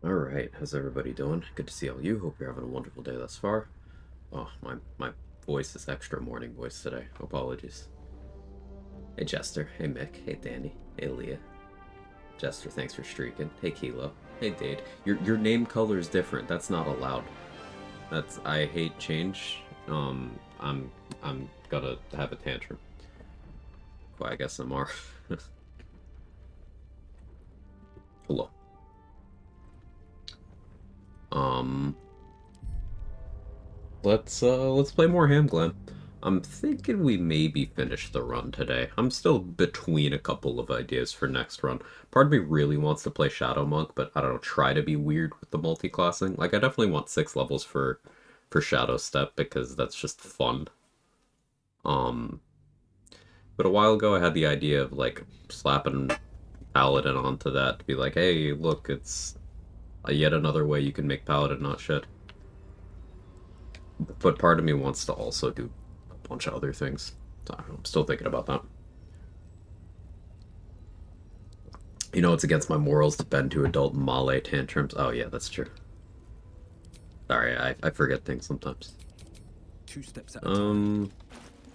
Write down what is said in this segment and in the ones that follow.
Alright, how's everybody doing? Good to see all you. Hope you're having a wonderful day thus far. Oh, my voice is extra morning voice today. Apologies. Hey Jester. Hey Mick. Hey Danny. Hey Leah. Jester, thanks for streaking. Hey Kilo. Hey Dade. Your name color is different. That's not allowed. I hate change. I'm gonna have a tantrum. Quag SMR. Hello. Um let's play more Ham Glam. I'm thinking we maybe finish the run today. I'm still between a couple of ideas for next run. Part of me really wants to play Shadow Monk, but I don't know, try to be weird with the multi-classing. Like, I definitely want 6 levels for Shadow Step, because that's just fun. Um, but a while ago I had the idea of, like, slapping Paladin onto that to be like, hey, look, it's yet another way you can make Paladin not shit. But part of me wants to also do a bunch of other things. So I'm still thinking about that. You know, it's against my morals to bend to adult Malay tantrums. Oh, yeah, that's true. Sorry, I forget things sometimes. 2 steps at a time.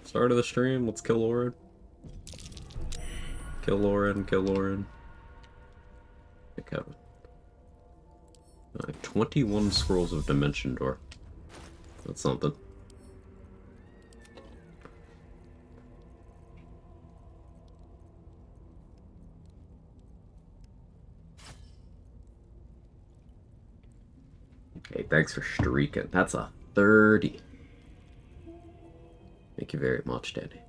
Start of the stream. Let's kill Lauren. Kill Lauren. Kill Lauren. Hey, Kevin. 21 scrolls of Dimension Door. That's something. Hey, thanks for streaking. That's a 30. Thank you very much, Danny.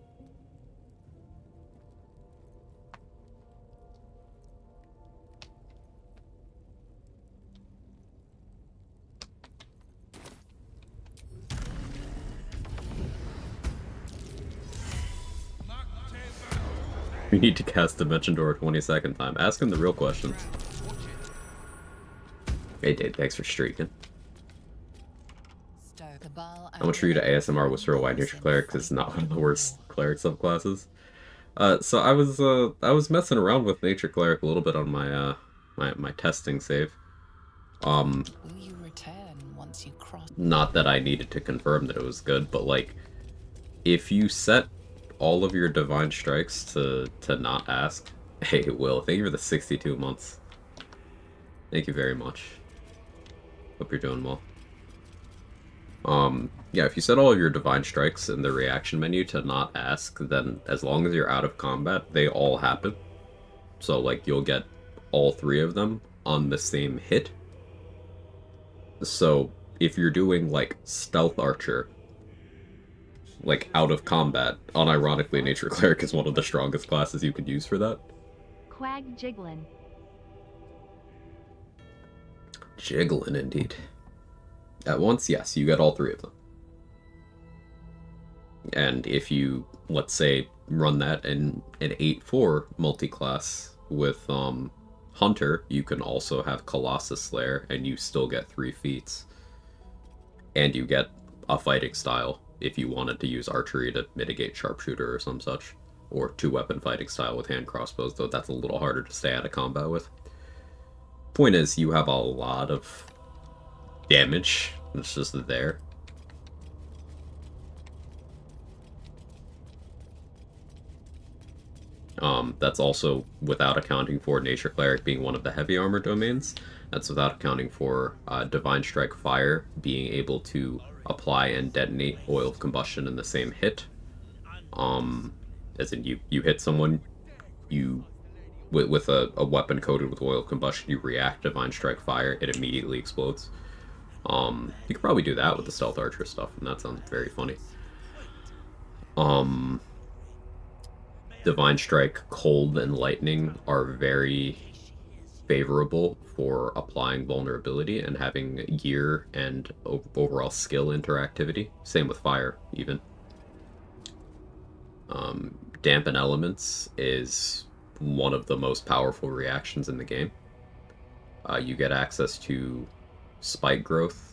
You need to cast Dimension Door a 22nd time. Ask him the real questions. Hey, Dave, thanks for streaking. How much for you to ASMR Whisper White Nature Cleric? Because it's not one of the worst cleric subclasses. So I was messing around with Nature Cleric a little bit on my my testing save. Will you return once you cross? Not that I needed to confirm that it was good, but like, if you set all of your divine strikes to not ask, hey Will, thank you for the 62 months. Thank you very much. Hope you're doing well. Yeah, if you set all of your divine strikes in the reaction menu to not ask, then as long as you're out of combat, they all happen. So, like, you'll get all 3 of them on the same hit. So, if you're doing, like, Stealth Archer, like, out of combat, unironically, Nature Cleric is one of the strongest classes you could use for that. Quag Jiggling. Jiggling, indeed. At once, yes, you get all 3 of them. And if you, let's say, run that in an 8-4 multi-class with Hunter, you can also have Colossus Slayer, and you still get 3 feats. And you get a fighting style if you wanted to use archery to mitigate sharpshooter or some such. Or 2-weapon fighting style with hand crossbows, though that's a little harder to stay out of combat with. Point is, you have a lot of damage. It's just there. That's also without accounting for Nature Cleric being one of the heavy armor domains. That's without accounting for Divine Strike Fire being able to apply and detonate Oil of Combustion in the same hit. As in, you hit someone, you with a weapon coated with Oil of Combustion, you react Divine Strike Fire, it immediately explodes. You could probably do that with the Stealth Archer stuff, and that sounds very funny. Divine Strike, Cold, and Lightning are very favorable for applying vulnerability and having gear and overall skill interactivity. Same with Fire, even. Dampen Elements is one of the most powerful reactions in the game. You get access to Spike Growth,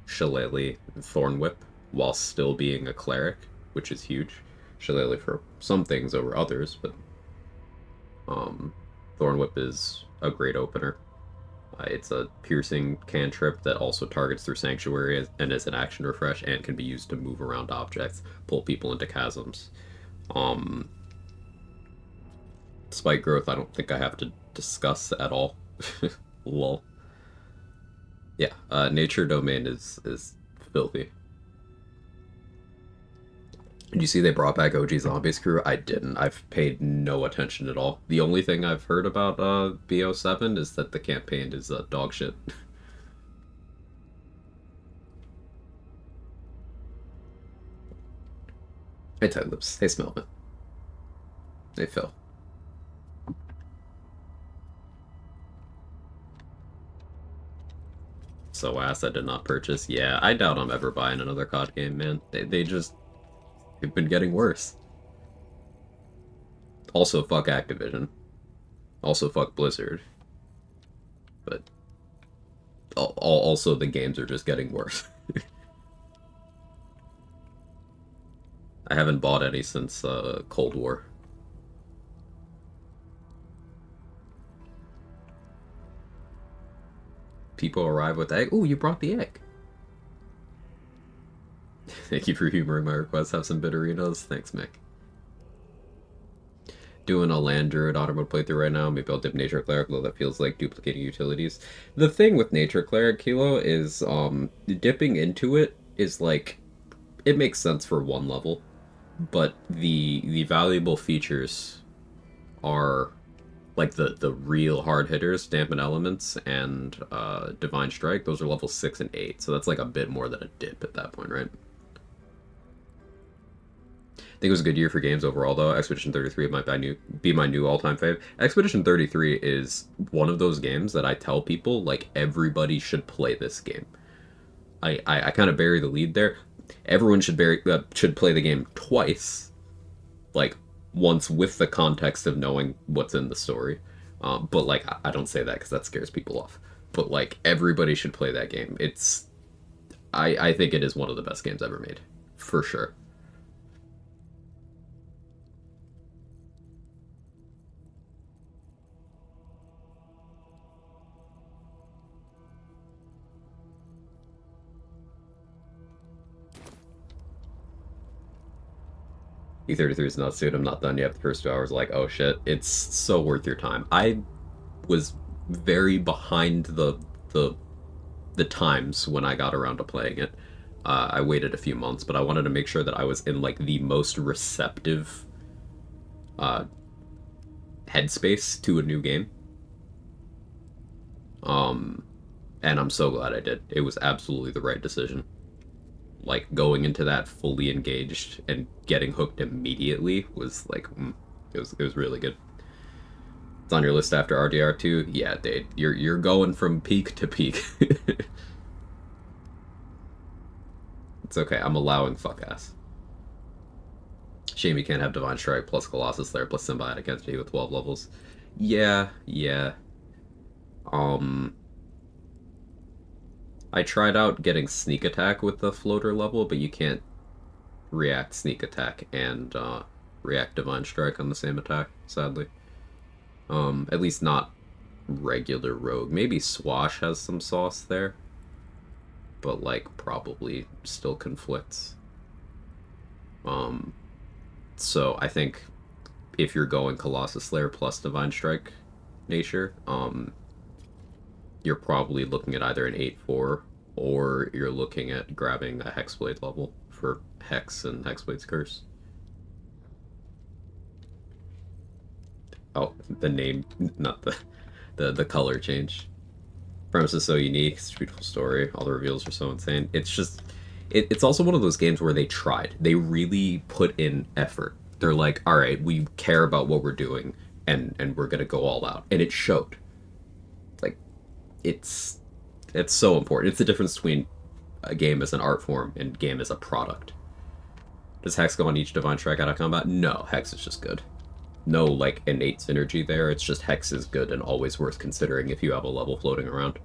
Shillelagh, and Thorn Whip, while still being a cleric, which is huge. Shillelagh for some things over others, but Thorn Whip is a great opener. It's a piercing cantrip that also targets through Sanctuary and is an action refresh and can be used to move around objects, pull people into chasms. Um, Spike growth, I don't think I have to discuss at all. Lol. Yeah, nature domain is filthy. Did you see they brought back OG Zombies Crew? I didn't. I've paid no attention at all. The only thing I've heard about BO7 is that the campaign is dog shit. Hey, Tight Lips. Hey, Smellman. Hey, Phil. So ass I did not purchase. Yeah, I doubt I'm ever buying another COD game, man. They just... They've been getting worse. Also, fuck Activision. Also, fuck Blizzard. But... Also, the games are just getting worse. I haven't bought any since Cold War. People arrive with egg. Ooh, you brought the egg. Thank you for humoring my request. Have some bitterinos. Thanks, Mick. Doing a land druid auto mode playthrough right now. Maybe I'll dip nature cleric, though that feels like duplicating utilities. The thing with nature cleric, Kilo, is dipping into it is like it makes sense for one level, but the valuable features are like the real hard hitters, dampen elements and divine strike. Those are level 6 and 8, so that's like a bit more than a dip at that point, right? I think it was a good year for games overall, though. Expedition 33 might be my new all-time fave. Expedition 33 is one of those games that I tell people, like, everybody should play this game. I kind of bury the lead there. Everyone should play the game twice, like, once with the context of knowing what's in the story. But, like, I don't say that because that scares people off. But, like, everybody should play that game. I think it is one of the best games ever made. For sure. E33 is not suit. I'm not done yet. The first 2 hours, like, oh shit, it's so worth your time. I was very behind the times when I got around to playing it. I waited a few months, but I wanted to make sure that I was in like the most receptive headspace to a new game. And I'm so glad I did. It was absolutely the right decision. Like going into that fully engaged and getting hooked immediately was like, it was really good. It's on your list after RDR2. Yeah, Dave, you're going from peak to peak. It's okay. I'm allowing fuck ass. Shame you can't have Divine Strike plus Colossus Slayer plus Symbiotic Entity with 12 levels. Yeah. I tried out getting Sneak Attack with the floater level, but you can't react Sneak Attack and react Divine Strike on the same attack, sadly. At least not regular Rogue. Maybe Swash has some sauce there, but like probably still conflicts. So I think if you're going Colossus Slayer plus Divine Strike nature, you're probably looking at either an 8-4 or you're looking at grabbing a Hexblade level for Hex and Hexblade's Curse. Oh, the name, not the color change. Premise is so unique, it's a beautiful story, all the reveals are so insane. It's just, it's also one of those games where they tried. They really put in effort. They're like, all right, we care about what we're doing, and we're gonna go all out. And it showed. Like, it's so important. It's the difference between a game as an art form and game as a product. Does Hex go on each Divine Strike out of combat? No, Hex is just good. No, like, innate synergy there. It's just Hex is good and always worth considering if you have a level floating around.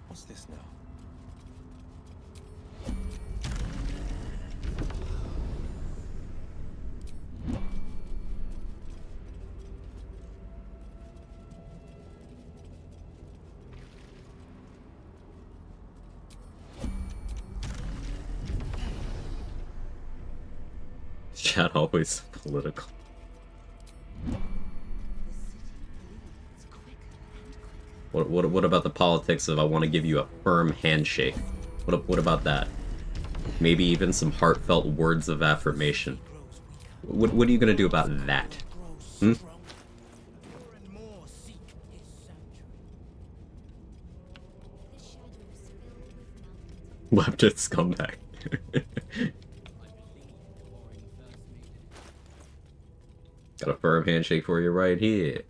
What's this now? Chat always political. What about the politics of I want to give you a firm handshake? What about that? Maybe even some heartfelt words of affirmation. What are you gonna do about that? Hmm? Leftist scumbag. Got a firm handshake for you right here.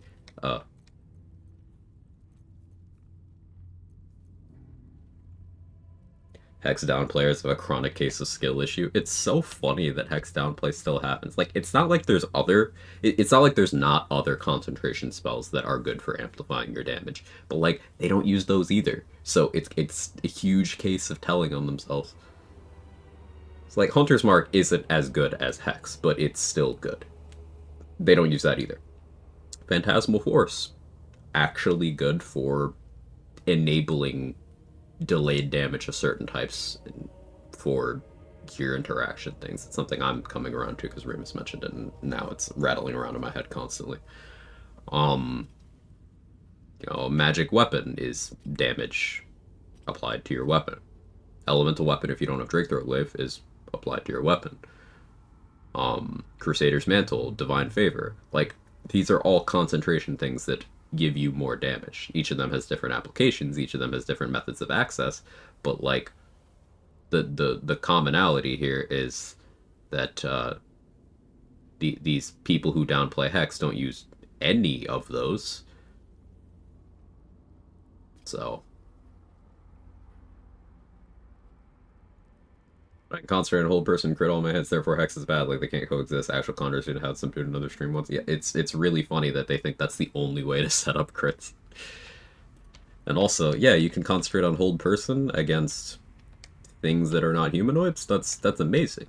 Hex down players have a chronic case of skill issue. It's so funny that hex down play still happens. Like, it's not like there's other... It's not like there's not other concentration spells that are good for amplifying your damage. But, like, they don't use those either. So it's a huge case of telling on themselves. It's like, Hunter's Mark isn't as good as Hex, but it's still good. They don't use that either. Phantasmal Force. Actually good for enabling delayed damage of certain types for gear interaction things. It's something I'm coming around to because Remus mentioned it, and now it's rattling around in my head constantly. You know, magic weapon is damage applied to your weapon. Elemental weapon, if you don't have Drake Throat Glaive, is applied to your weapon. Crusader's Mantle, Divine Favor. Like, these are all concentration things that give you more damage. Each of them has different applications, each of them has different methods of access, but like the commonality here is that these people who downplay Hex don't use any of those. So I can concentrate on hold person, crit all my hits, therefore Hex is bad, like they can't coexist. Actual Condors should have some dude another stream once. Yeah, it's really funny that they think that's the only way to set up crits. And also, yeah, you can concentrate on hold person against things that are not humanoids. That's amazing.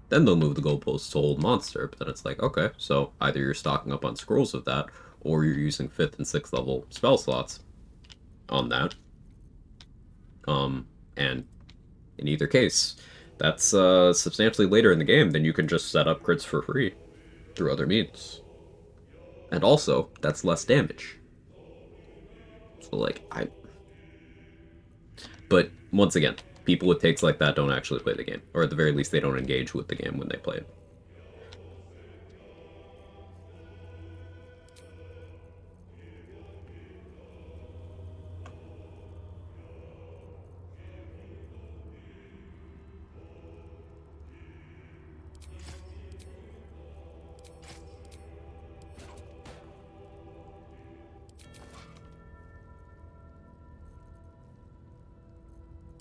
Then they'll move the goalposts to hold monster, but then it's like, okay, so either you're stocking up on scrolls of that, or you're using 5th and 6th level spell slots on that. And in either case, that's substantially later in the game, then you can just set up crits for free through other means. And also, that's less damage. So, like, But, once again, people with takes like that don't actually play the game. Or at the very least, they don't engage with the game when they play it.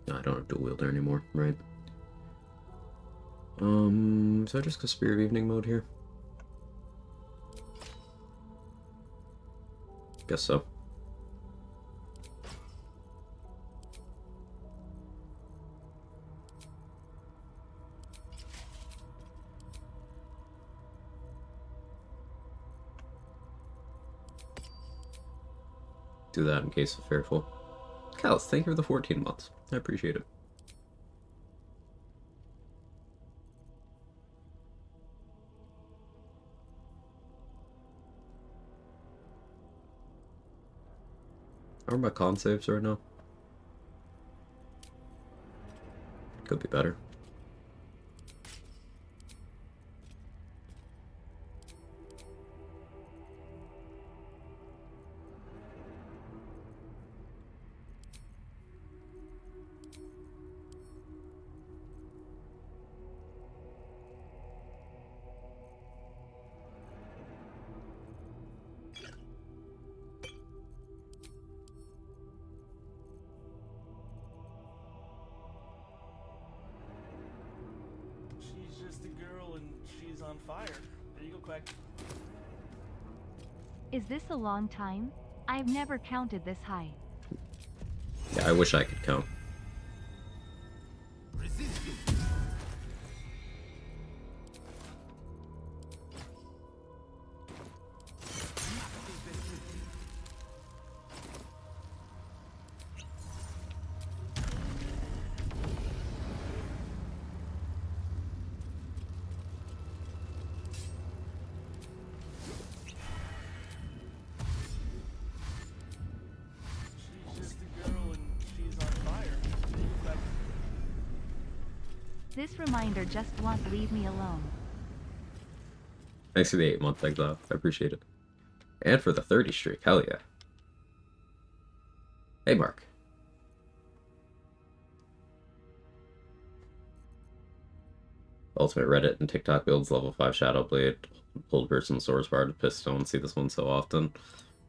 No, I don't have dual wielder anymore, right? So I just go Spear of Evening mode here? Guess so. Do that in case of Fearful. Callus, thank you for the 14 months. I appreciate it. How are my con saves right now? Could be better. She's just a girl and she's on fire. There you go, Quag. Is this a long time? I've never counted this high. Yeah, I wish I could count. She's just a girl and she's on fire. Like, This reminder just won't leave me alone. Thanks for the 8-month exile. I appreciate it. And for the 30 streak. Hell yeah. Hey, Mark. Ultimate Reddit and TikTok builds level 5 Shadowblade, Hold Person Source Bard, Piston. See this one so often.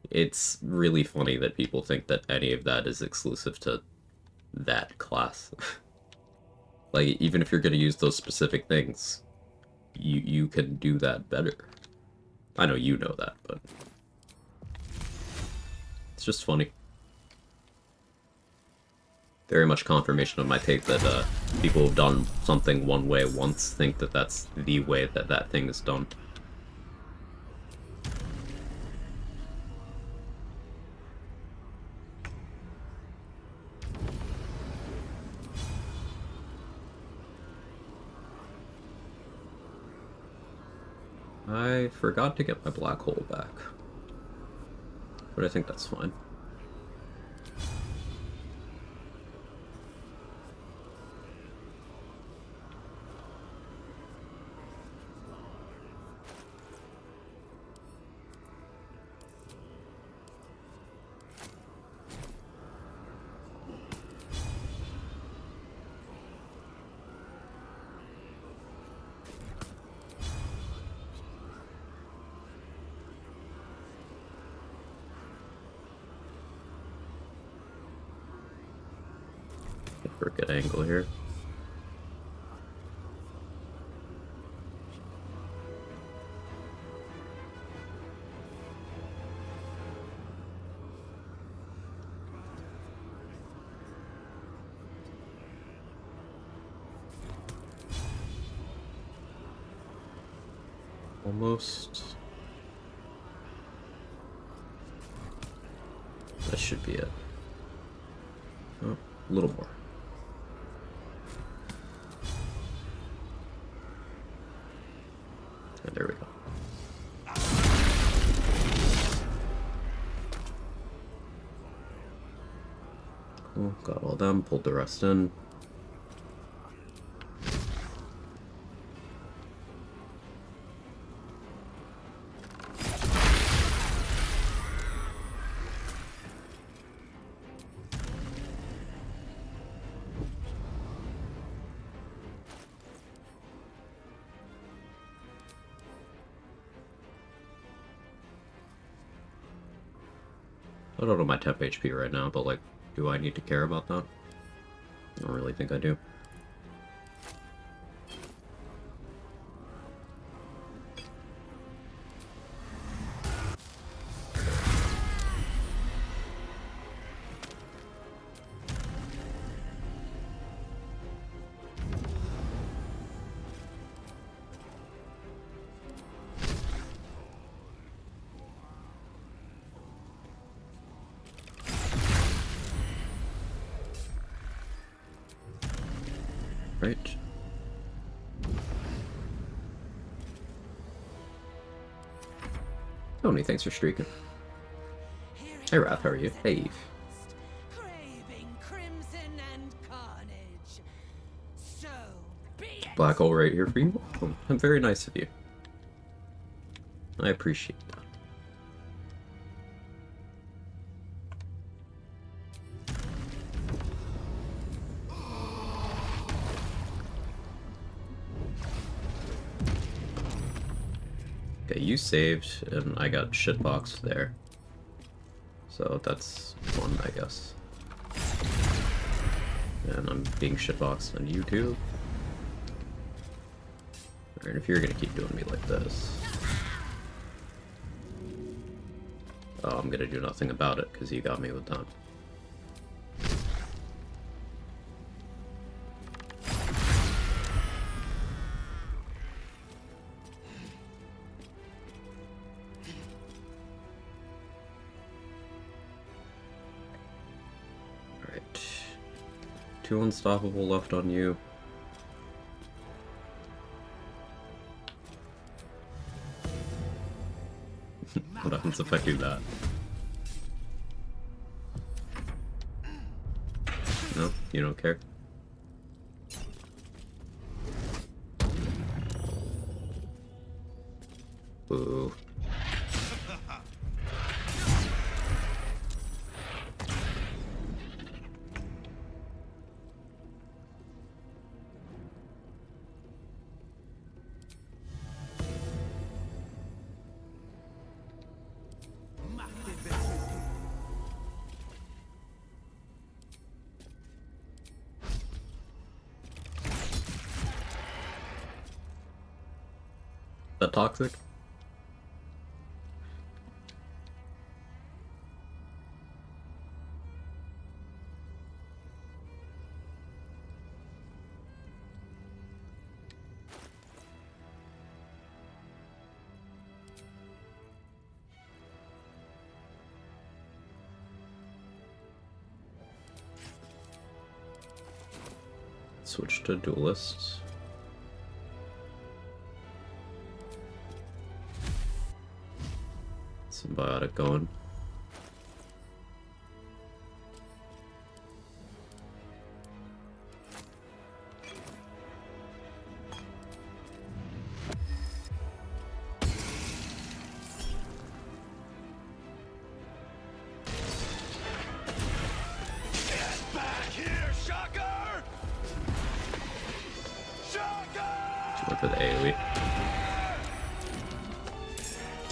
It's really funny that people think that any of that is exclusive to that class. Like, even if you're going to use those specific things, you can do that better. I know you know that, but it's just funny. Very much confirmation of my take that people who've done something one way once think that that's the way that that thing is done. I forgot to get my black hole back, but I think that's fine. For a good angle here. Almost. That should be it. Oh, a little more. And there we go. Cool, got all them, pulled the rest in. I don't know my temp HP right now, but like, do I need to care about that? I don't really think I do. Right. Tony, thanks for streaking. Hey Wrath, how are you? Hey Eve. Craving crimson and carnage. So be it. Black hole right here for you. Oh, I'm very nice of you. I appreciate that. Okay, you saved, and I got shitboxed there. So that's fun, I guess. And I'm being shitboxed on you too. Alright, if you're gonna keep doing me like this... Oh, I'm gonna do nothing about it, because you got me with that. 2 unstoppable left on you. What happens if I do that? No? You don't care? Ooh. That toxic? Switch to duelists. Symbiotic going. Get back here, Shocker! Shocker! Went for the AoE.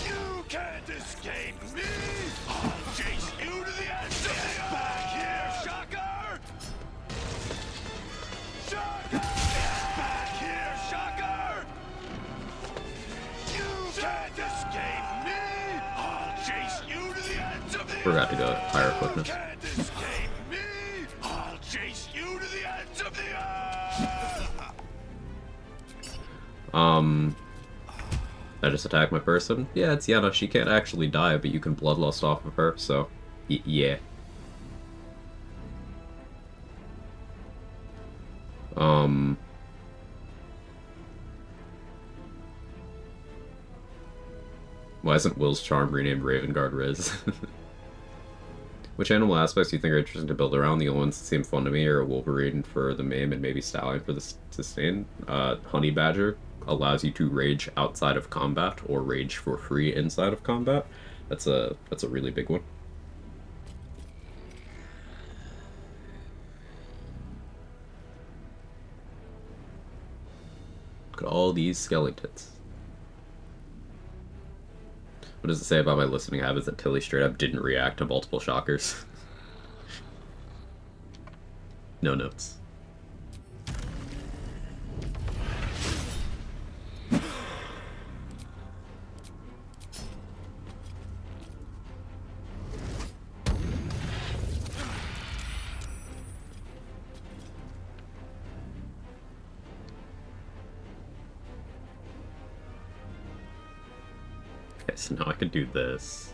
You can't escape me! I'll chase you to the end of the earth! Back here, Shocker! Shocker! Get back here, Shocker! You can't escape me! I'll chase you to the ends of the earth! Forgot to go higher quickness. You can't escape me! I'll chase you to the ends of the earth! I just attacked my person. Yeah, it's Yenna. She can't actually die, but you can bloodlust off of her, so yeah. Why isn't Will's Charm renamed Ravenguard Riz? Which animal aspects do you think are interesting to build around? The only ones that seem fun to me are a Wolverine for the maim and maybe Stallion for the sustain. Honey Badger allows you to rage outside of combat or rage for free inside of combat. That's a really big one. Look at all these skeletons. What does it say about my listening habits that Tilly straight up didn't react to multiple shockers? No notes. Okay, so now I can do this.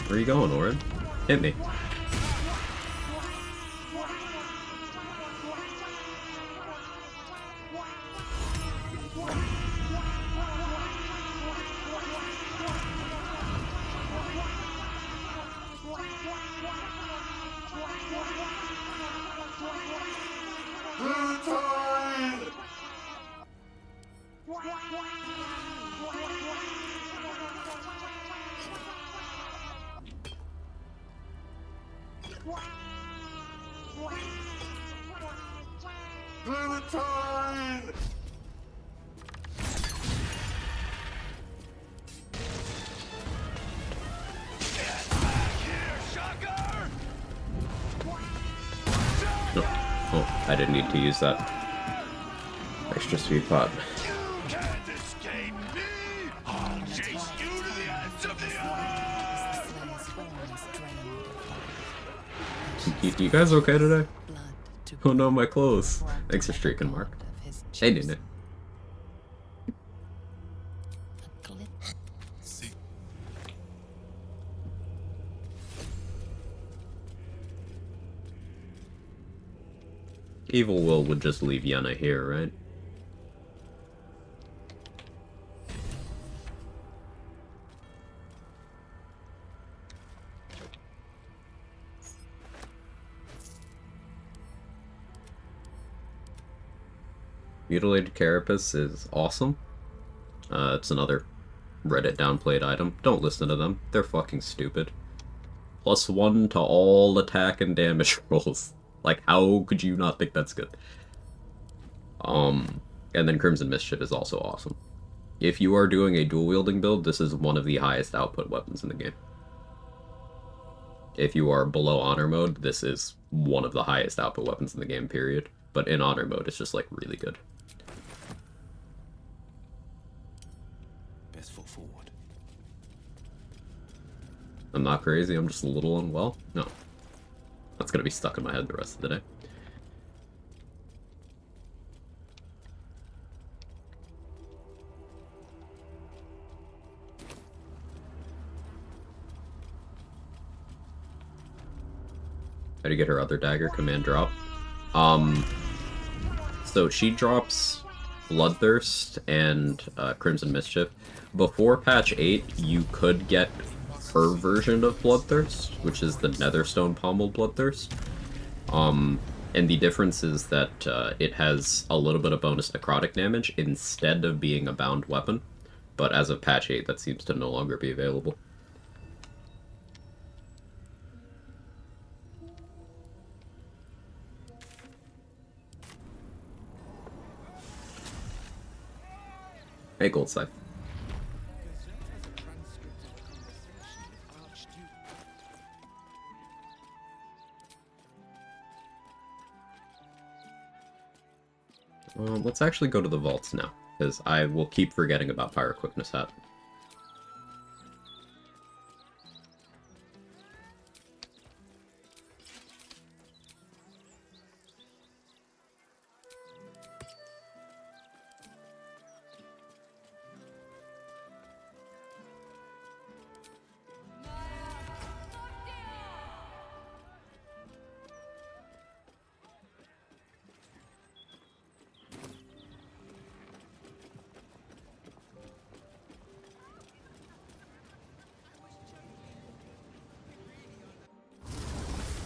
Where are you going, Orin? Hit me. Oh, I didn't need to use that extra sweet pot. You can't escape me! I'll chase you to the ends of the earth! Slayer's form is drained of life. You guys okay today? Blood to Oh no, my clothes. brought Thanks for the streaking, blood Mark. of his Hey, chosen. Nene. A glint. Evil Will would just leave Yenna here, right? Mutilated Carapace is awesome. It's another Reddit downplayed item. Don't listen to them. They're fucking stupid. +1 to all attack and damage rolls. Like, how could you not think that's good? And then Crimson Mischief is also awesome. If you are doing a dual-wielding build, this is one of the highest output weapons in the game. If you are below Honor Mode, this is one of the highest output weapons in the game, period. But in Honor Mode, it's just, like, really good. Best foot forward. I'm not crazy, I'm just a little unwell? No. That's gonna be stuck in my head the rest of the day. How do you get her other dagger? Command drop. So she drops Bloodthirst and Crimson Mischief. Before patch 8, you could get her version of Bloodthirst, which is the Netherstone Pommel Bloodthirst. And the difference is that it has a little bit of bonus necrotic damage instead of being a bound weapon. But as of patch 8, that seems to no longer be available. Hey, Gold Scythe. Let's actually go to the vaults now, because I will keep forgetting about Pyro Quickness Hat.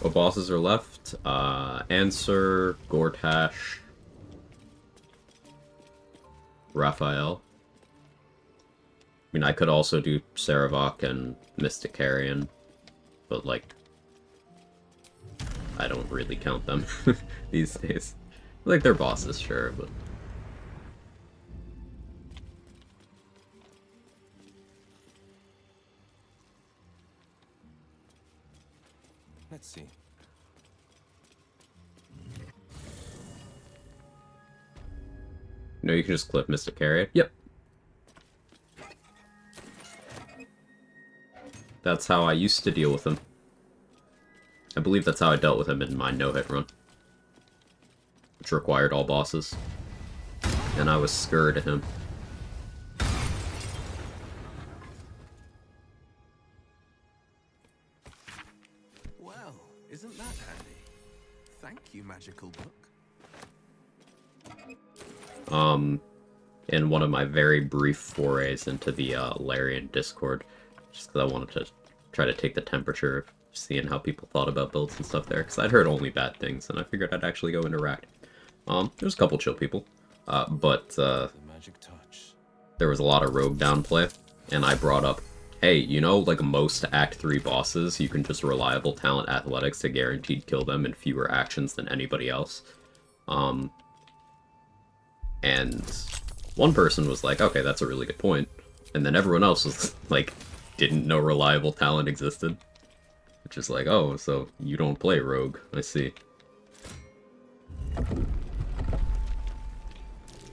What bosses are left? Answer, Gortash, Raphael. I mean, I could also do Saravok and Mystic Carrion, but, like, I don't really count them these days. Like, they're bosses, sure, but... Let's see. You know, you can just clip Mystic Carrion. Yep. That's how I used to deal with him. I believe that's how I dealt with him in my no-hit run. Which required all bosses. And I was scared of him. Well, isn't that handy? Thank you, magical book. In one of my very brief forays into the Larian Discord, just because I wanted to try to take the temperature of seeing how people thought about builds and stuff there, because I'd heard only bad things, and I figured I'd actually go interact. There's a couple chill people, but The magic touch. there was a lot of rogue downplay, and I brought up, hey, you know, like most Act 3 bosses, you can just reliable talent athletics to guaranteed kill them in fewer actions than anybody else. And one person was like, okay, that's a really good point. And then everyone else was like, didn't know reliable talent existed. Which is like, oh, so you don't play rogue. I see.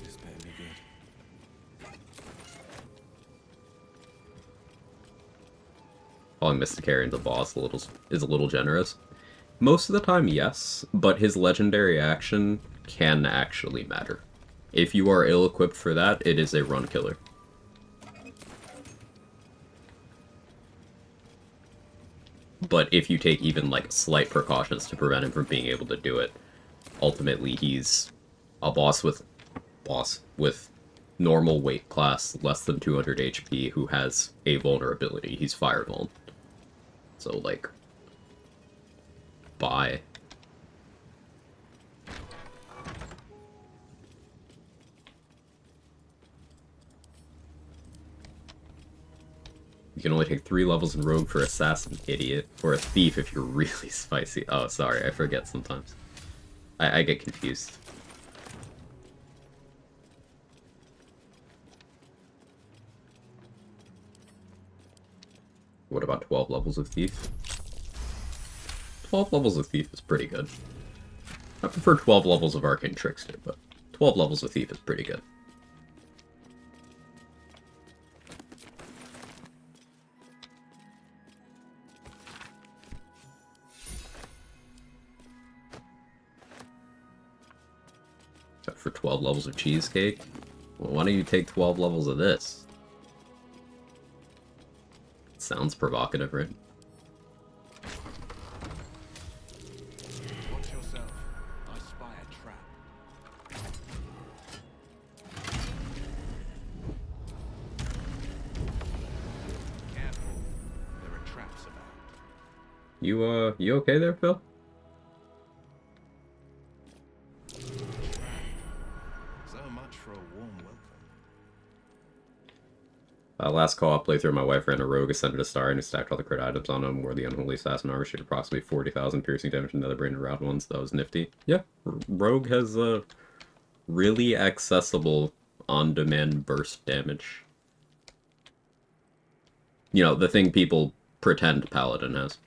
This better be good. Calling Mystic Carrion the boss is a little generous. Most of the time, yes, but his legendary action can actually matter. If you are ill-equipped for that, it is a run killer. But if you take even, like, slight precautions to prevent him from being able to do it, ultimately he's a boss with normal weight class, less than 200 HP, who has a vulnerability. He's fire vuln. So, like, bye. You can only take 3 levels in Rogue for Assassin, idiot. Or a Thief if you're really spicy. Oh, sorry, I forget sometimes. I get confused. What about 12 levels of Thief? 12 levels of Thief is pretty good. I prefer 12 levels of Arcane Trickster, but 12 levels of Thief is pretty good. Except for 12 levels of Cheesecake? Well, why don't you take 12 levels of this? Sounds provocative, right? Watch yourself. I spy a trap. Careful. There are traps about. You okay there, Phil? So much for a warm welcome. Last co-op playthrough, my wife ran a rogue, ascended a star, and who stacked all the crit items on him, wore the unholy assassin armor, shoot approximately 40,000 piercing damage and netherbrain and round ones. That was nifty. Yeah, rogue has really accessible on-demand burst damage. You know, the thing people pretend Paladin has.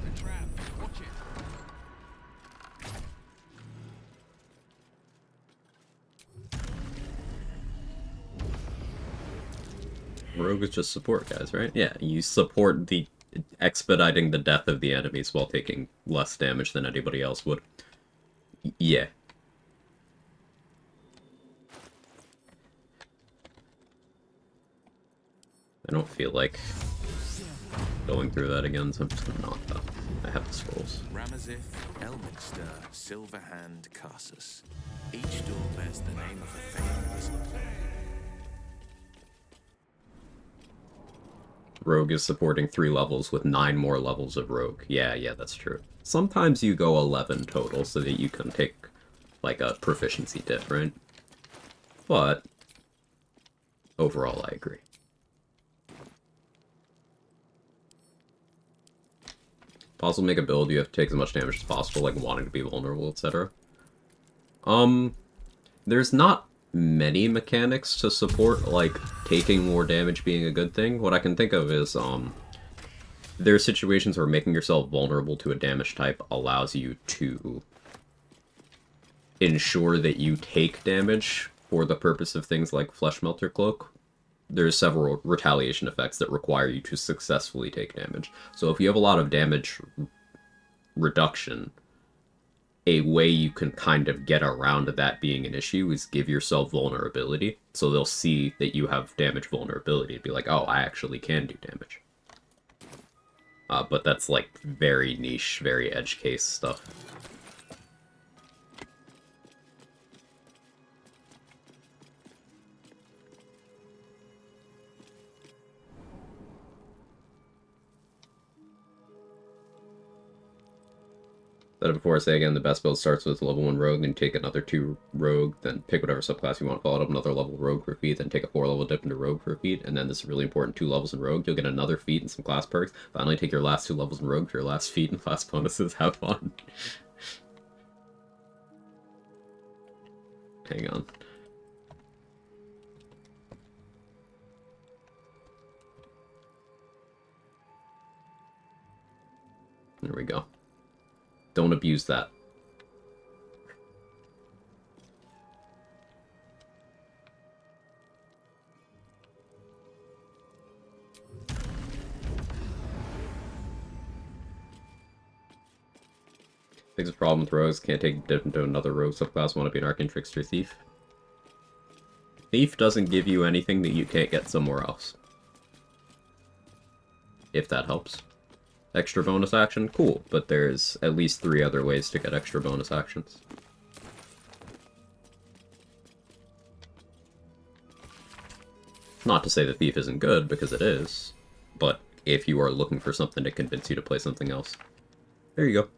A trap. Watch it. Rogue is just support, guys, right? Yeah, you support the expediting the death of the enemies while taking less damage than anybody else would. Yeah. I don't feel like going through that again, so I'm just gonna not, though. I have the scrolls. Ramazith, Elminster, Silverhand, Carsus. Each door bears the name of a famed wizard. Rogue is supporting 3 levels with 9 more levels of Rogue. Yeah, that's true. Sometimes you go 11 total so that you can take, like, a proficiency dip, right? But, overall, I agree. Possible make a build, you have to take as much damage as possible, like wanting to be vulnerable, etc. There's not many mechanics to support, like, taking more damage being a good thing. What I can think of is, there are situations where making yourself vulnerable to a damage type allows you to ensure that you take damage for the purpose of things like Flesh Melter Cloak. There's several retaliation effects that require you to successfully take damage. So if you have a lot of damage reduction, a way you can kind of get around that being an issue is give yourself vulnerability. So they'll see that you have damage vulnerability and be like, oh, I actually can do damage. But that's like very niche, very edge case stuff. But before I say again, the best build starts with level 1 rogue, then take another 2 rogue, then pick whatever subclass you want, follow it up another level rogue for a feat, then take a 4 level dip into rogue for a feat, and then this is really important, 2 levels in rogue, you'll get another feat and some class perks. Finally take your last 2 levels in rogue for your last feat and class bonuses. Have fun. Hang on. There we go. Don't abuse that. Biggest problem with rogues, can't take dip into another rogue subclass, want to be an arcane trickster thief. Thief doesn't give you anything that you can't get somewhere else. If that helps. Extra bonus action? Cool, but there's at least 3 other ways to get extra bonus actions. Not to say the thief isn't good, because it is, but if you are looking for something to convince you to play something else, there you go.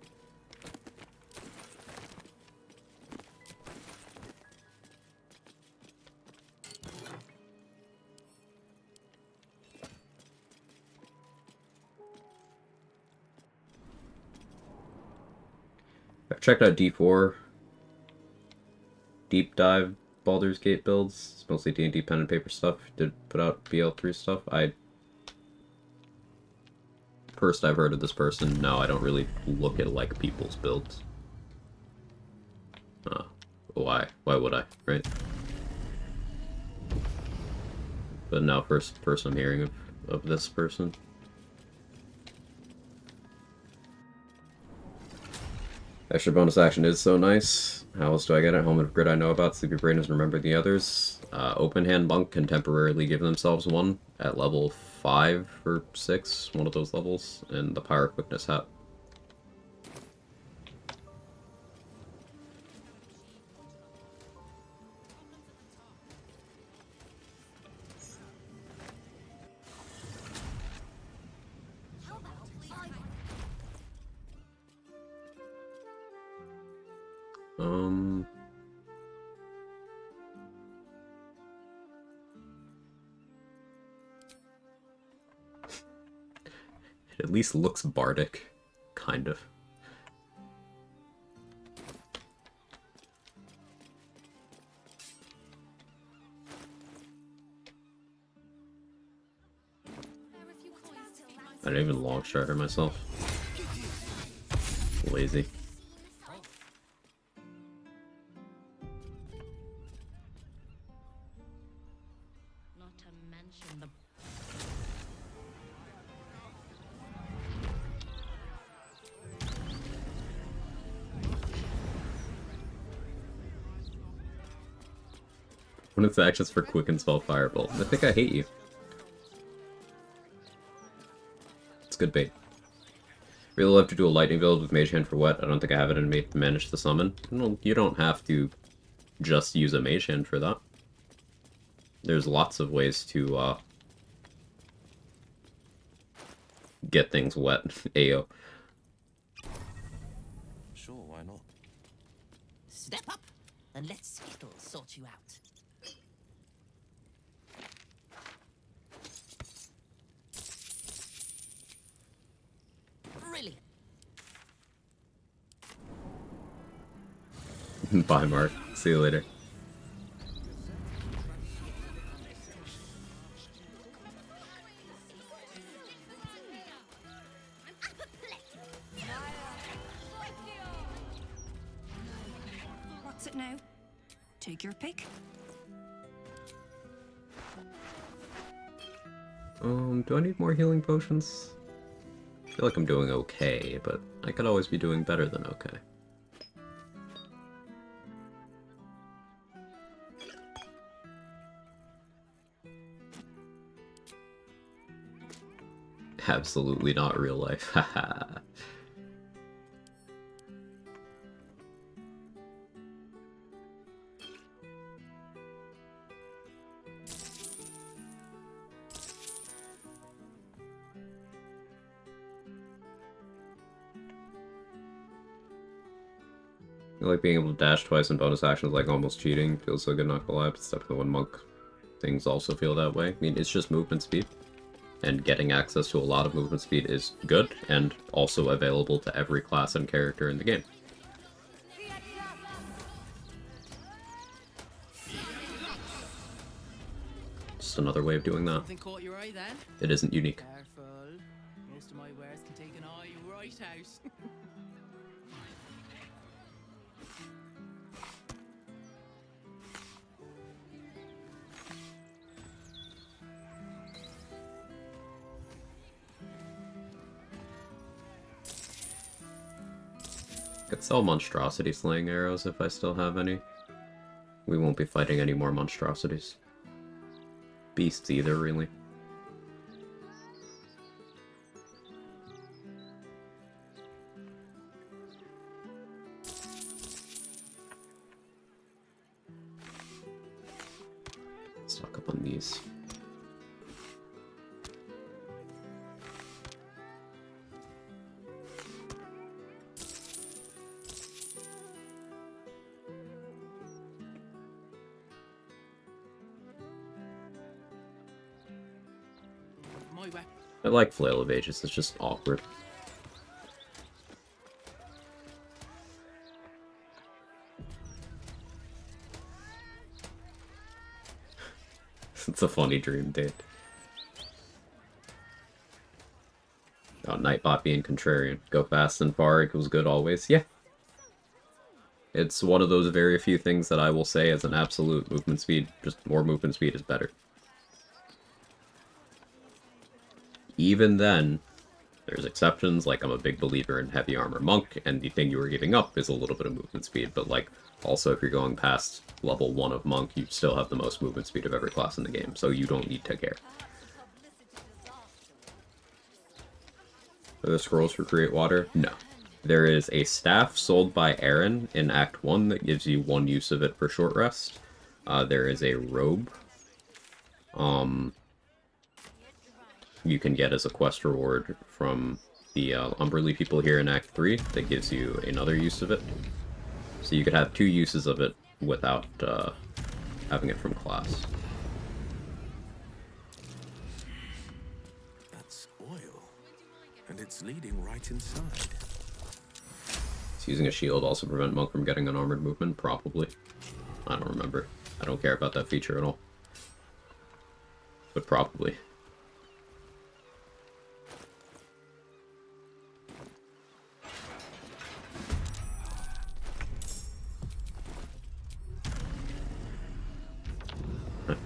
I've checked out D4 deep dive Baldur's Gate builds. It's mostly D&D pen and paper stuff. Did put out BL3 stuff. First I've heard of this person. No, I don't really look at like people's builds. Why? Why would I, right? But no, first I'm hearing of this person. Extra bonus action is so nice. How else do I get it? Helmet of Grid I know about. Sleepy Brain doesn't remember the others. Open Hand Monk can temporarily give themselves one at level 5 or 6, one of those levels, and the Pyro Quickness Hat. It at least looks bardic, kind of. I didn't even long strider myself. Lazy. Not to mention the One of its actions for quick and spell Firebolt. I think I hate you. It's good bait. Really love to do a lightning build with Mage Hand for wet. I don't think I have it in me to manage the summon. Well, you don't have to just use a Mage Hand for that. There's lots of ways to get things wet. Ayo. Sure, why not? Step up and let Skittle sort you out. Brilliant. Bye, Mark. See you later. what's it now? Take your pick. Do I need more healing potions? I feel like I'm doing okay, but I could always be doing better than okay. Absolutely not real life. Haha. I like being able to dash twice in bonus actions, like almost cheating. Feels so good, not gonna lie, but it's definitely when monk things also feel that way. I mean, it's just movement speed. And getting access to a lot of movement speed is good, and also available to every class and character in the game. Just another way of doing that. Something caught your eye then? It isn't unique. Careful. Most of my wares can take an eye right out. Could sell monstrosity slaying arrows if I still have any. We won't be fighting any more monstrosities. Beasts either, really. Stock up on these. My weapon. I like Flail of Ages, it's just awkward. It's a funny dream date. Oh, Nightbot being contrarian. Go fast and far equals good always. Yeah. It's one of those very few things that I will say as an absolute movement speed. Just more movement speed is better. Even then, there's exceptions, like I'm a big believer in heavy armor monk, and the thing you are giving up is a little bit of movement speed, but like, also if you're going past level 1 of monk, you still have the most movement speed of every class in the game, so you don't need to care. Are there scrolls for Create Water? No. There is a staff sold by Aaron in Act 1 that gives you 1 use of it for short rest. There is a robe. You can get as a quest reward from the Umberly people here in Act 3 that gives you another use of it. So you could have 2 uses of it without having it from class. That's oil. And it's leading right inside. Is using a shield also prevent monk from getting unarmored movement? Probably. I don't remember. I don't care about that feature at all. But probably.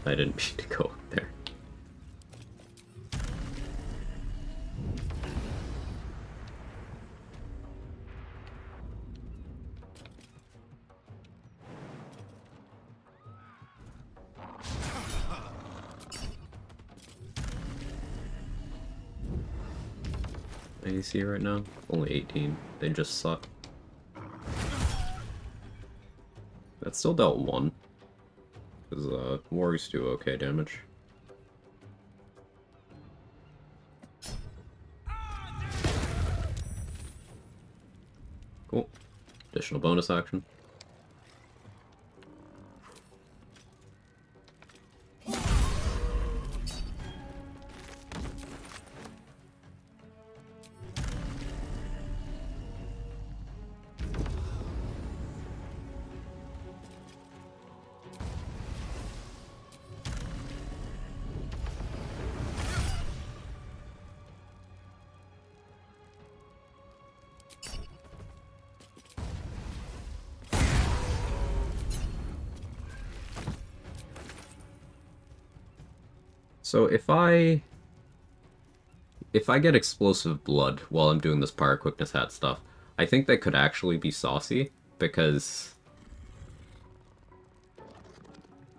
I didn't mean to go up there. AC right now? Only 18. They just suck. That still dealt 1. Because warriors do okay damage. Cool. Additional bonus action. So if I get explosive blood while I'm doing this Pyre Quickness Hat stuff, I think that could actually be saucy, because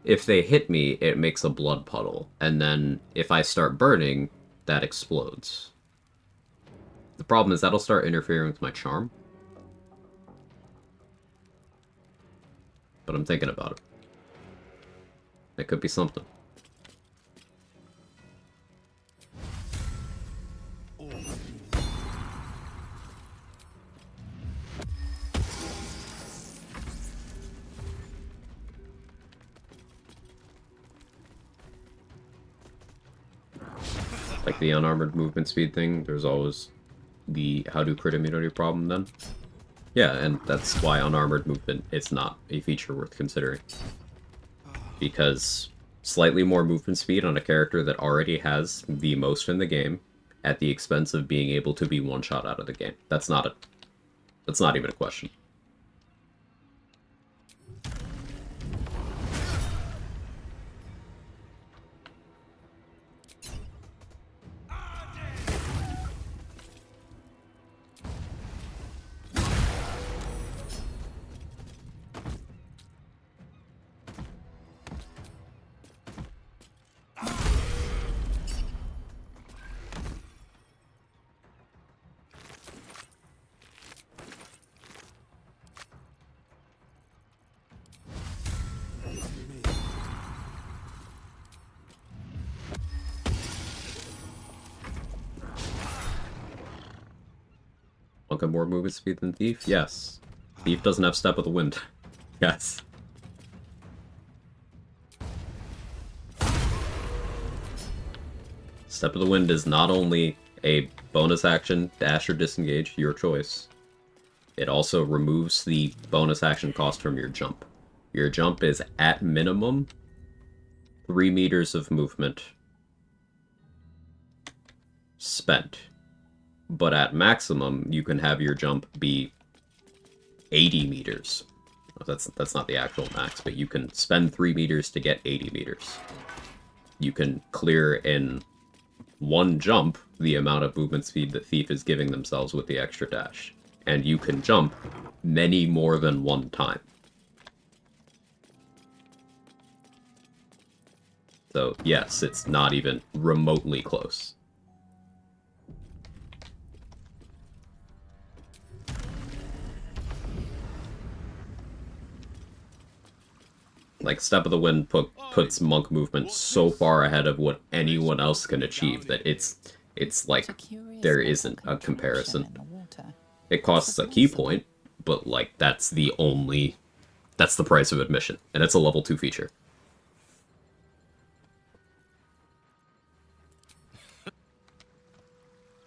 if they hit me, it makes a blood puddle, and then if I start burning, that explodes. The problem is that'll start interfering with my charm. But I'm thinking about it. It could be something. like the unarmored movement speed thing, there's always the how do crit immunity problem then. Yeah, and that's why unarmored movement is not a feature worth considering. Because slightly more movement speed on a character that already has the most in the game at the expense of being able to be one-shot out of the game. That's not even a question. Monk have more movement speed than Thief? Yes. Thief doesn't have Step of the Wind. Yes. Step of the Wind is not only a bonus action, dash or disengage, your choice. It also removes the bonus action cost from your jump. Your jump is at minimum 3 meters of movement spent. But at maximum, you can have your jump be 80 meters. That's not the actual max, but you can spend 3 meters to get 80 meters. You can clear in one jump the amount of movement speed that Thief is giving themselves with the extra dash. And you can jump many more than one time. So yes, it's not even remotely close. Like, Step of the Wind puts monk movement so far ahead of what anyone else can achieve that it's like, there isn't a comparison. It costs a key point, but, like, that's the price of admission, and it's a level 2 feature.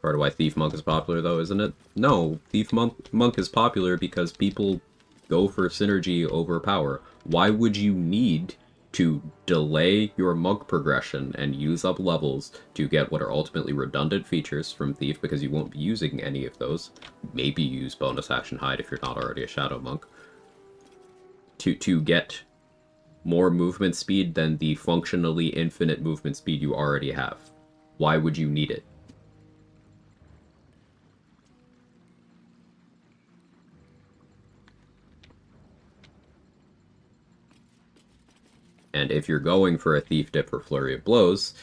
Part of why Thief Monk is popular, though, isn't it? No, Thief Monk is popular because people go for synergy over power. Why would you need to delay your monk progression and use up levels to get what are ultimately redundant features from Thief, because you won't be using any of those? Maybe use bonus action hide if you're not already a shadow monk. To get more movement speed than the functionally infinite movement speed you already have. Why would you need it? And if you're going for a Thief Dip or Flurry of Blows,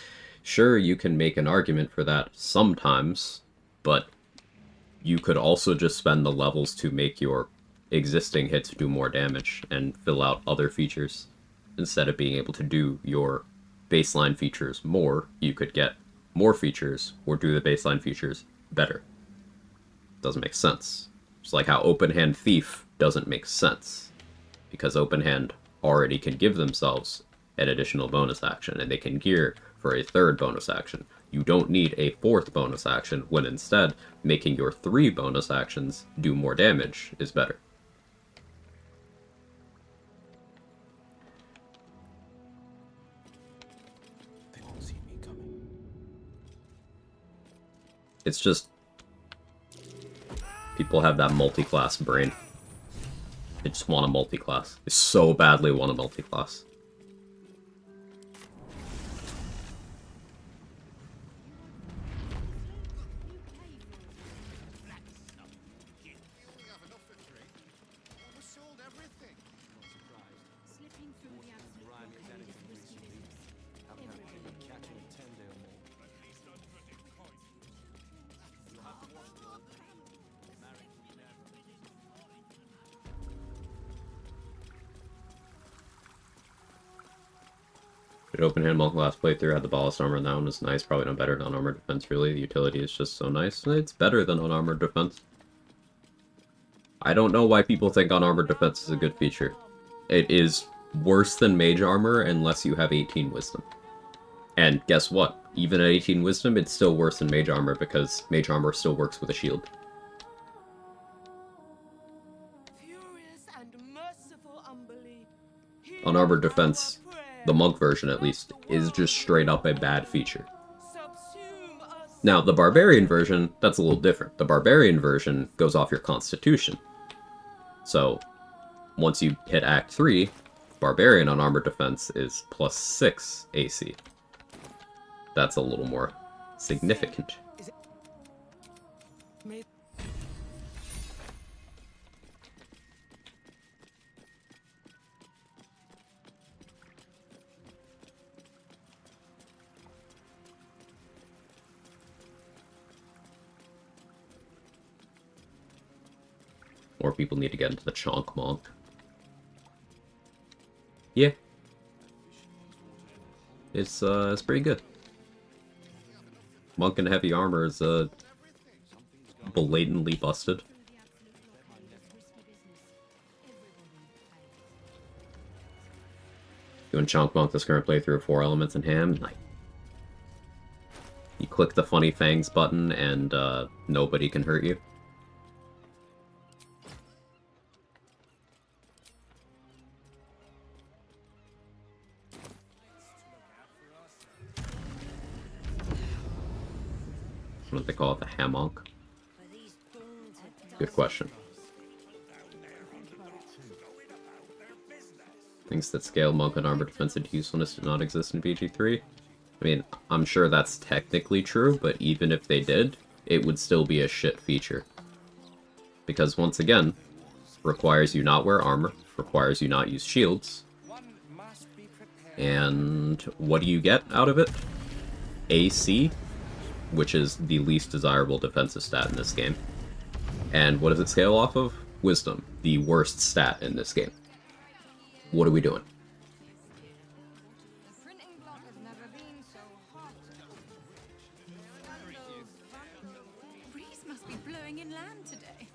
sure, you can make an argument for that sometimes, but you could also just spend the levels to make your existing hits do more damage and fill out other features. Instead of being able to do your baseline features more, you could get more features or do the baseline features better. Doesn't make sense. It's like how Open Hand Thief doesn't make sense, because Open Hand already can give themselves an additional bonus action, and they can gear for a third bonus action. You don't need a fourth bonus action, when instead, making your 3 bonus actions do more damage is better. They won't see me coming. It's just, people have that multi-class brain. They just want a multi-class. They so badly want a multi-class. Open hand monk last playthrough had the ballast armor, and that one was nice. Probably no better than unarmored defense, really. The utility is just so nice. It's better than unarmored defense. I don't know why people think unarmored defense is a good feature. It is worse than mage armor unless you have 18 wisdom. And guess what? even at 18 wisdom, it's still worse than mage armor because mage armor still works with a shield. Furious and merciful unbelief. Unarmored defense, the monk version at least, is just straight up a bad feature. Subsume us. Now, the barbarian version, that's a little different. The barbarian version goes off your constitution. So, once you hit Act 3, barbarian unarmored defense is +6 AC. That's a little more significant. More people need to get into the Chonk Monk. Yeah. It's pretty good. Monk in heavy armor is blatantly busted. Doing Chonk Monk this current playthrough of 4 elements and ham, like you click the funny fangs button and nobody can hurt you. What do they call it? The hammonk? Good question. Things that scale monk and armor defense into usefulness do not exist in BG3. I mean, I'm sure that's technically true, but even if they did, it would still be a shit feature. Because once again, requires you not wear armor, requires you not use shields. And what do you get out of it? AC, which is the least desirable defensive stat in this game. And what does it scale off of? Wisdom, the worst stat in this game. What are we doing? The printing block has never been so hot. Breeze must be blowing inland today.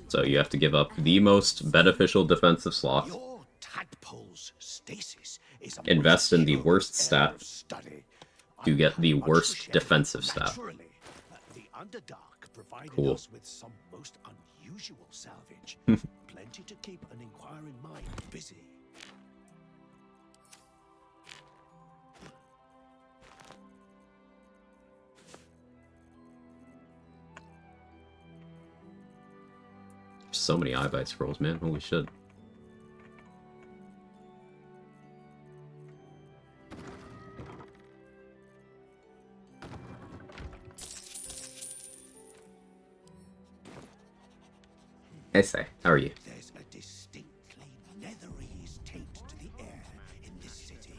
So you have to give up the most beneficial defensive slot, Your tadpole's stasis is a invest in the most worst area stat of study. to get the Much worst share. defensive stat. Naturally, the Underdark provided Cool. us with some most unusual salvage. Plenty to keep an inquiring mind busy. So many eyebite scrolls, man. Holy shit. I say, how are you? There's a distinctly netherese taint to the air in this city.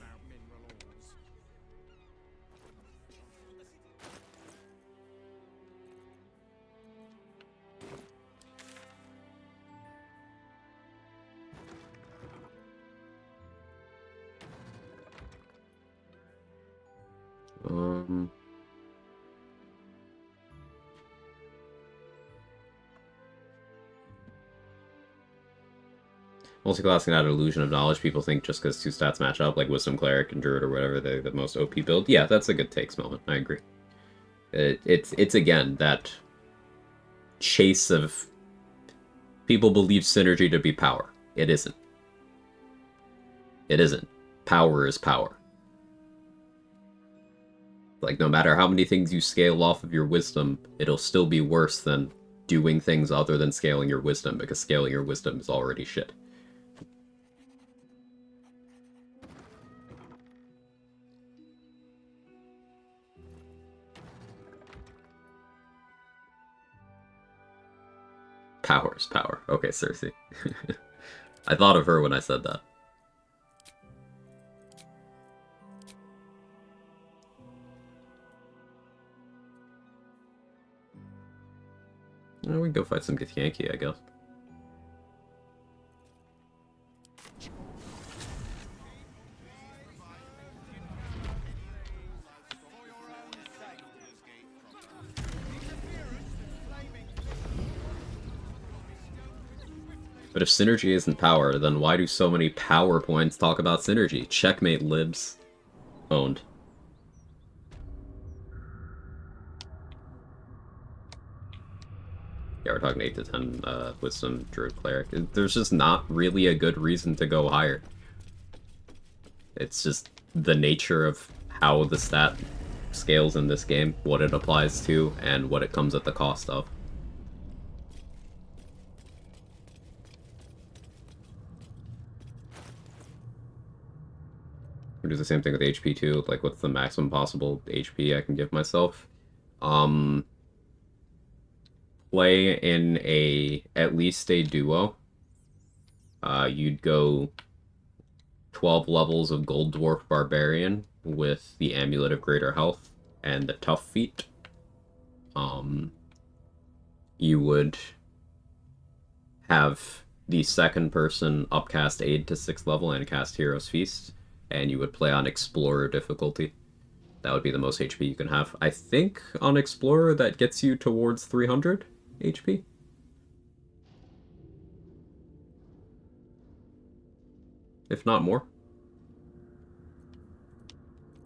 Multiclass can add an illusion of knowledge. People think just because 2 stats match up, like Wisdom Cleric and Druid or whatever, they're the most OP build. Yeah, that's a good takes moment. I agree. It's again, that chase of... People believe synergy to be power. It isn't. It isn't. Power is power. Like, no matter how many things you scale off of your wisdom, it'll still be worse than doing things other than scaling your wisdom, because scaling your wisdom is already shit. Power is power. Okay, Cersei. I thought of her when I said that. Well, we can go fight some Githyanki, I guess. But if synergy isn't power, then why do so many PowerPoints talk about synergy? Checkmate, libs. Owned. Yeah, we're talking 8 to 10 with some Druid Cleric. There's just not really a good reason to go higher. It's just the nature of how the stat scales in this game, what it applies to, and what it comes at the cost of. We do the same thing with HP too, like what's the maximum possible HP I can give myself. Play in at least a duo. You'd go 12 levels of Gold Dwarf Barbarian with the Amulet of Greater Health and the Tough Feat. You would have the second person upcast Aid to 6th level and cast Hero's Feast, and you would play on Explorer difficulty. That would be the most HP you can have. I think on Explorer that gets you towards 300 HP. If not more.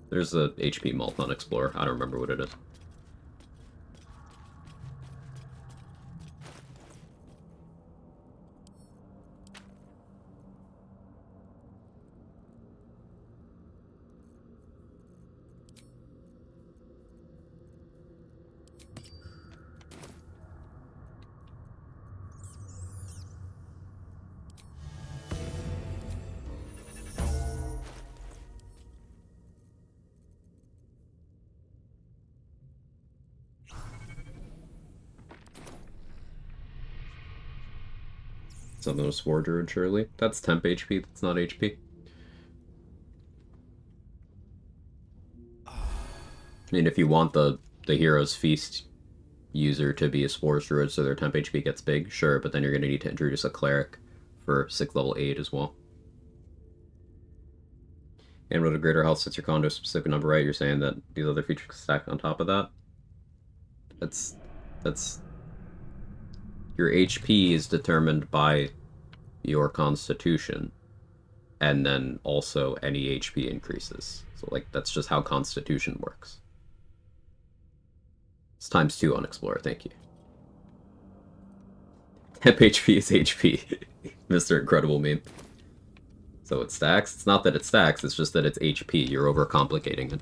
There's a HP mult on Explorer. I don't remember what it is. Something with Spore Druid, surely. That's temp HP, that's not HP. I mean, if you want the Hero's Feast user to be a Spores Druid so their temp HP gets big, sure, but then you're going to need to introduce a Cleric for 6th level aid as well. And with a greater health sets your con to a specific number, right? You're saying that these other features stack on top of that? That's... Your HP is determined by your constitution, and then also any HP increases. So, like, that's just how constitution works. It's ×2 on Explorer, thank you. Temp HP is HP, Mr. Incredible meme. So it stacks? It's not that it stacks, it's just that it's HP. You're overcomplicating it.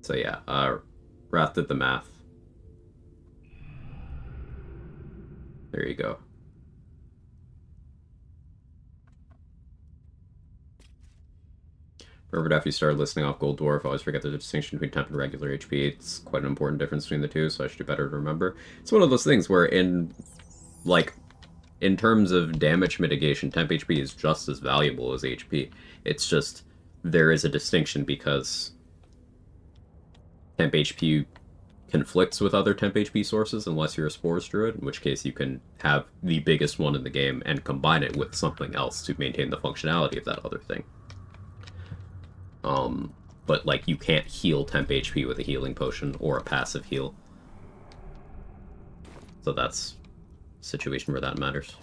So yeah, Wrath did the math. There you go. Remember, after you start listing off Gold Dwarf, I always forget the distinction between temp and regular HP. It's quite an important difference between the two, so I should do better to remember. It's one of those things where in terms of damage mitigation, temp HP is just as valuable as HP. It's just, there is a distinction because temp HP conflicts with other temp HP sources unless you're a Spores Druid, in which case you can have the biggest one in the game and combine it with something else to maintain the functionality of that other thing. But like, you can't heal temp HP with a healing potion or a passive heal. So that's a situation where that matters.